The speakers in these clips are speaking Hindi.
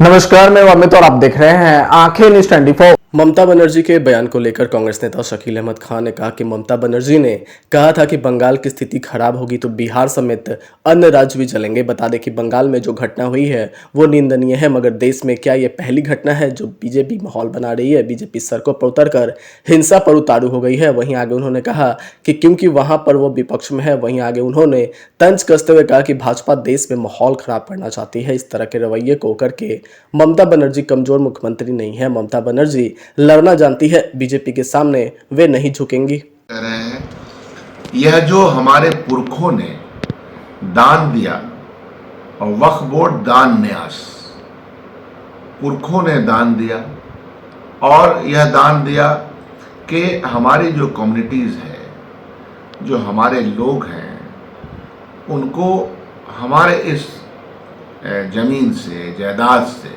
नमस्कार, मैं अमित और आप देख रहे हैं आंखें न्यूज 24। ममता बनर्जी के बयान को लेकर कांग्रेस नेता शकील अहमद खान ने कहा कि ममता बनर्जी ने कहा था कि बंगाल की स्थिति खराब होगी तो बिहार समेत अन्य राज्य भी जलेंगे। बता दें कि बंगाल में जो घटना हुई है वो निंदनीय है, मगर देश में क्या ये पहली घटना है जो बीजेपी माहौल बना रही है। बीजेपी सड़कों पर उतरकर हिंसा पर उतारू हो गई है। वहीं आगे उन्होंने कहा कि क्योंकि वहां पर वो विपक्ष में है। वहीं आगे उन्होंने तंज कसते हुए कहा कि भाजपा देश में माहौल खराब करना चाहती है। इस तरह के रवैये को करके ममता बनर्जी कमजोर मुख्यमंत्री नहीं है। ममता बनर्जी लड़ना जानती है, बीजेपी के सामने वे नहीं झुकेंगी। कह रहे हैं यह जो हमारे पुरखों ने दान दिया और वक्फ बोर्ड दान न्यास, पुरखों ने दान दिया और यह दान दिया कि हमारी जो कम्युनिटीज़ है, जो हमारे लोग हैं, उनको हमारे इस ज़मीन से, जायदाद से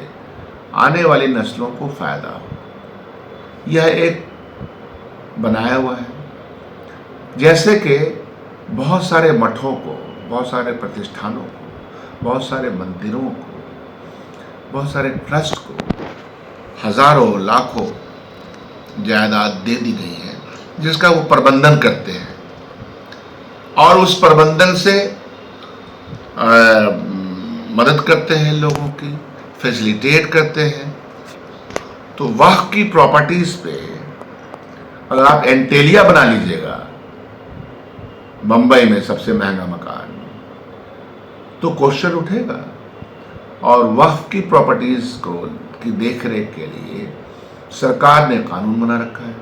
आने वाली नस्लों को फ़ायदा हो, यह एक बनाया हुआ है। जैसे कि बहुत सारे मठों को, बहुत सारे प्रतिष्ठानों को, बहुत सारे मंदिरों को, बहुत सारे ट्रस्ट को हज़ारों लाखों जायदाद दे दी गई है जिसका वो प्रबंधन करते हैं और उस प्रबंधन से मदद करते हैं, लोगों की फैसिलिटेट करते हैं। तो वक्फ की प्रॉपर्टीज पे अगर आप एंटेलिया बना लीजिएगा, मुंबई में सबसे महंगा मकान, तो क्वेश्चन उठेगा। और वक्फ की प्रॉपर्टीज को की देखरेख के लिए सरकार ने कानून बना रखा है,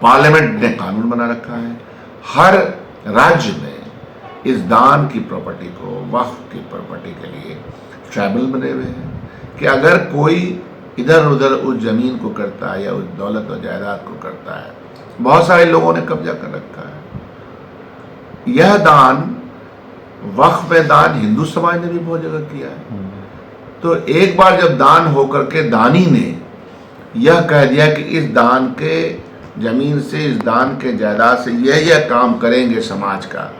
पार्लियामेंट ने कानून बना रखा है। हर राज्य में इस दान की प्रॉपर्टी को, वक्फ की प्रॉपर्टी के लिए ट्राइब्यूनल बने हुए हैं कि अगर कोई इधर उधर उस जमीन को करता है या उस दौलत और जायदाद को करता है, बहुत सारे लोगों ने कब्जा कर रखा है। यह दान, वक्फ में दान हिंदू समाज ने भी बहुत जगह किया है। तो एक बार जब दान होकर के दानी ने यह कह दिया कि इस दान के जमीन से, इस दान के जायदाद से यह काम करेंगे समाज का,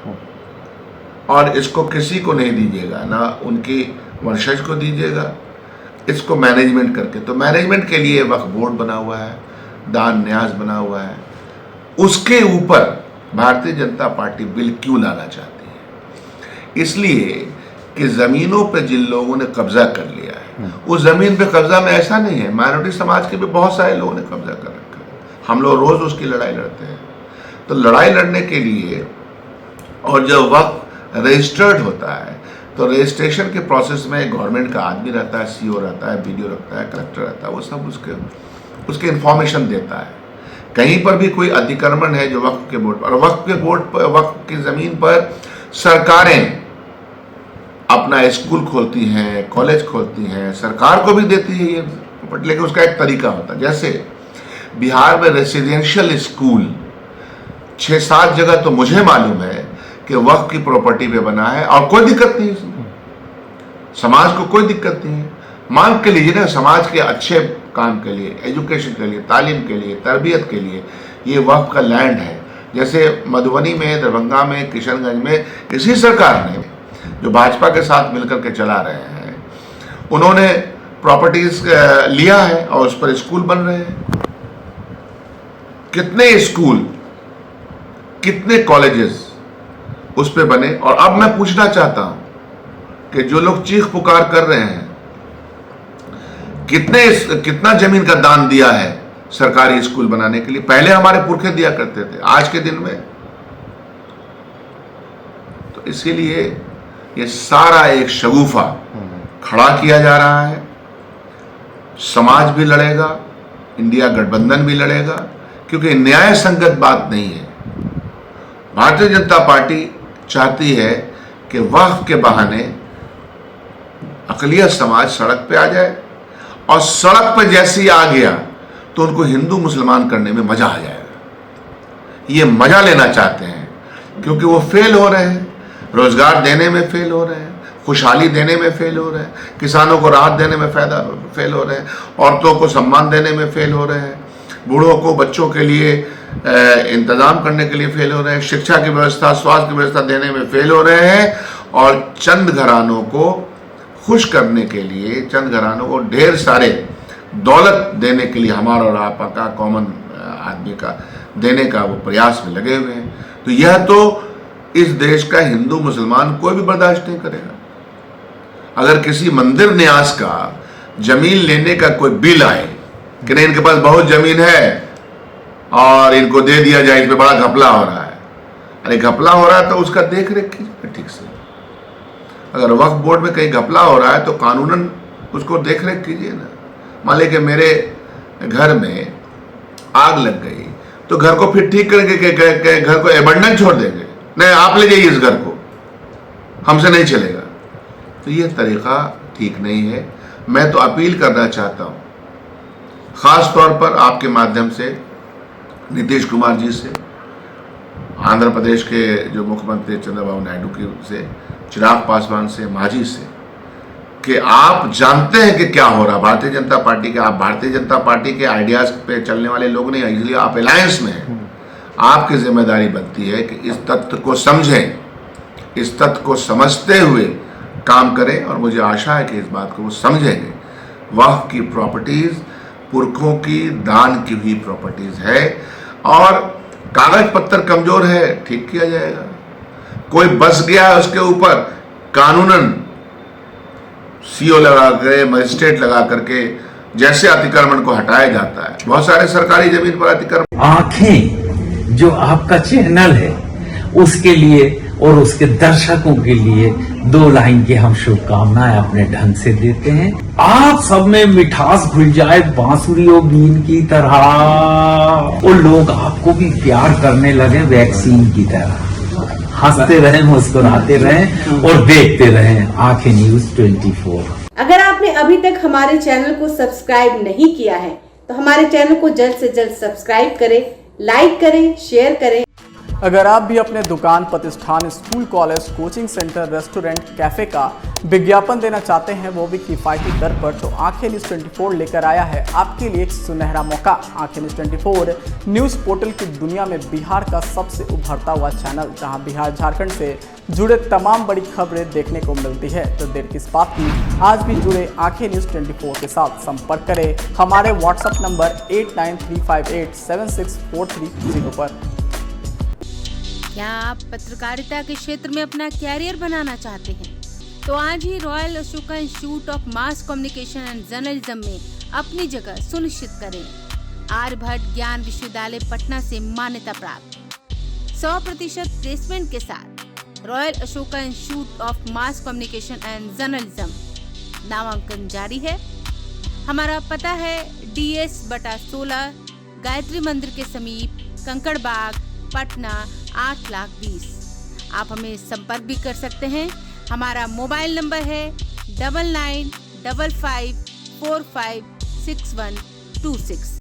और इसको किसी को नहीं दीजिएगा, ना उनकी वंशज को दीजिएगा, इसको मैनेजमेंट करके। तो मैनेजमेंट के लिए वक्फ बोर्ड बना हुआ है, दान न्यास बना हुआ है। उसके ऊपर भारतीय जनता पार्टी बिल क्यों लाना चाहती है? इसलिए कि ज़मीनों पे जिन लोगों ने कब्जा कर लिया है, उस ज़मीन पे कब्जा में ऐसा नहीं है, माइनॉरिटी समाज के भी बहुत सारे लोगों ने कब्जा कर रखा है। हम लोग रोज़ उसकी लड़ाई लड़ते हैं। तो लड़ाई लड़ने के लिए, और जब वक्फ रजिस्टर्ड होता है तो रजिस्ट्रेशन के प्रोसेस में गवर्नमेंट का आदमी रहता है, सीओ रहता है, बीडीओ रहता है, कलेक्टर रहता है, वो सब उसके इंफॉर्मेशन देता है। कहीं पर भी कोई अतिक्रमण है जो वक्फ के बोर्ड पर, और वक्फ के बोर्ड पर, वक्फ की ज़मीन पर सरकारें अपना स्कूल खोलती हैं, कॉलेज खोलती हैं, सरकार को भी देती है ये, लेकिन उसका एक तरीका होता है। जैसे बिहार में रेसिडेंशियल स्कूल 6-7 जगह तो मुझे मालूम है कि वक्फ की प्रॉपर्टी पे बना है और कोई दिक्कत नहीं है इसमें, समाज को कोई दिक्कत नहीं है। मान के लीजिए ना, समाज के अच्छे काम के लिए, एजुकेशन के लिए, तालीम के लिए, तरबियत के लिए ये वक्फ का लैंड है। जैसे मधुबनी में, दरभंगा में, किशनगंज में इसी सरकार ने, जो भाजपा के साथ मिलकर के चला रहे हैं, उन्होंने प्रॉपर्टीज लिया है और उस पर स्कूल बन रहे हैं। कितने स्कूल, कितने कॉलेजेस उस पे बने। और अब मैं पूछना चाहता हूं कि जो लोग चीख पुकार कर रहे हैं, कितना जमीन का दान दिया है सरकारी स्कूल बनाने के लिए? पहले हमारे पुरखे दिया करते थे, आज के दिन में। तो इसीलिए ये सारा एक शगुफा खड़ा किया जा रहा है। समाज भी लड़ेगा, इंडिया गठबंधन भी लड़ेगा, क्योंकि न्याय संगत बात नहीं है। भारतीय जनता पार्टी चाहती है कि वक्फ के बहाने अक़लियत समाज सड़क पे आ जाए, और सड़क पे जैसे ही आ गया तो उनको हिंदू मुसलमान करने में मजा आ जाएगा। ये मजा लेना चाहते हैं क्योंकि वो फेल हो रहे हैं, रोजगार देने में फेल हो रहे हैं, खुशहाली देने में फेल हो रहे हैं, किसानों को राहत देने में फेल हो रहे हैं, औरतों को सम्मान देने में फेल हो रहे हैं, बूढ़ों को, बच्चों के लिए इंतज़ाम करने के लिए फेल हो रहे हैं, शिक्षा की व्यवस्था, स्वास्थ्य की व्यवस्था देने में फेल हो रहे हैं, और चंद घरानों को खुश करने के लिए, चंद घरानों को ढेर सारे दौलत देने के लिए हमारा और आपका कॉमन आदमी का देने का वो प्रयास में लगे हुए हैं। तो यह तो इस देश का हिंदू मुसलमान कोई भी बर्दाश्त नहीं करेगा। अगर किसी मंदिर न्यास का जमीन लेने का कोई बिल आए कि नहीं इनके पास बहुत जमीन है और इनको दे दिया जाए, इसमें बड़ा घपला हो रहा है, अरे घपला हो रहा है तो उसका देख रेख कीजिए ठीक से। अगर वक्फ बोर्ड में कहीं घपला हो रहा है तो कानूनन उसको देख रेख कीजिए ना। मान लीजिए कि मेरे घर में आग लग गई तो घर को फिर ठीक करके घर को एबंडन छोड़ देंगे, नहीं आप ले जाइए इस घर को, हमसे नहीं चलेगा। तो ये तरीका ठीक नहीं है। मैं तो अपील करना चाहता हूँ खास तौर पर आपके माध्यम से नीतीश कुमार जी से, आंध्र प्रदेश के जो मुख्यमंत्री चंद्रबाबू नायडू की से, चिराग पासवान से, मांझी से, कि आप जानते हैं कि क्या हो रहा भारतीय जनता पार्टी के। आप भारतीय जनता पार्टी के आइडियाज पे चलने वाले लोग नहीं हैं, इसलिए आप अलायंस में हैं। आपकी जिम्मेदारी बनती है कि इस तथ्य को समझें, इस तथ्य को समझते हुए काम करें, और मुझे आशा है कि इस बात को वो समझेंगे। वक्फ की प्रॉपर्टीज पुरखों की दान की हुई प्रॉपर्टीज है और कागज पत्तर कमजोर है, ठीक किया जाएगा। कोई बस गया है उसके ऊपर, कानूनन सीओ लगा के, मजिस्ट्रेट लगा करके जैसे अतिक्रमण को हटाया जाता है। बहुत सारे सरकारी जमीन पर अतिक्रमण। आंखें जो आपका चैनल है उसके लिए और उसके दर्शकों के लिए 2 लाइन की हम शुभकामनाएं अपने ढंग से देते हैं। आप सब में मिठास घुल जाए बांसुरी और बीन की तरह, और लोग आपको भी प्यार करने लगे वैक्सीन की तरह। हंसते रहें, मुस्कुराते रहें और देखते रहें आंखें न्यूज 24। अगर आपने अभी तक हमारे चैनल को सब्सक्राइब नहीं किया है तो हमारे चैनल को जल्द से जल्द सब्सक्राइब करें, लाइक करें, शेयर करें। अगर आप भी अपने दुकान, प्रतिष्ठान, school, college, coaching centre, restaurant, cafe का विज्ञापन देना चाहते हैं, वो भी किफ़ायती दर पर, तो आंखें न्यूज़ 24 लेकर आया है आपके लिए एक सुनहरा मौका। आंखें न्यूज़ 24 न्यूज़ पोर्टल की दुनिया में बिहार का सबसे उभरता हुआ चैनल, जहां बिहार झारखंड से जुड़े तमाम बड़ी खबरें देखने को मिलती है। तो देर किस बात की, आज भी जुड़े आंखें न्यूज़ 24 के साथ। संपर्क करें हमारे व्हाट्सएप नंबर 8935876430 पर। क्या आप पत्रकारिता के क्षेत्र में अपना कैरियर बनाना चाहते हैं? तो आज ही royal Ashoka institute of mass communication and journalism में अपनी जगह सुनिश्चित करें। आर्यभट्ट ज्ञान विश्वविद्यालय पटना से मान्यता प्राप्त 100% प्लेसमेंट के साथ royal Ashoka institute of mass communication and journalism नामांकन जारी है। हमारा पता है DS/16 गायत्री मंदिर के समीप, कंकड़ बाग, पटना 8,20,000। आप हमें संपर्क भी कर सकते हैं। हमारा मोबाइल नंबर है 9955456126।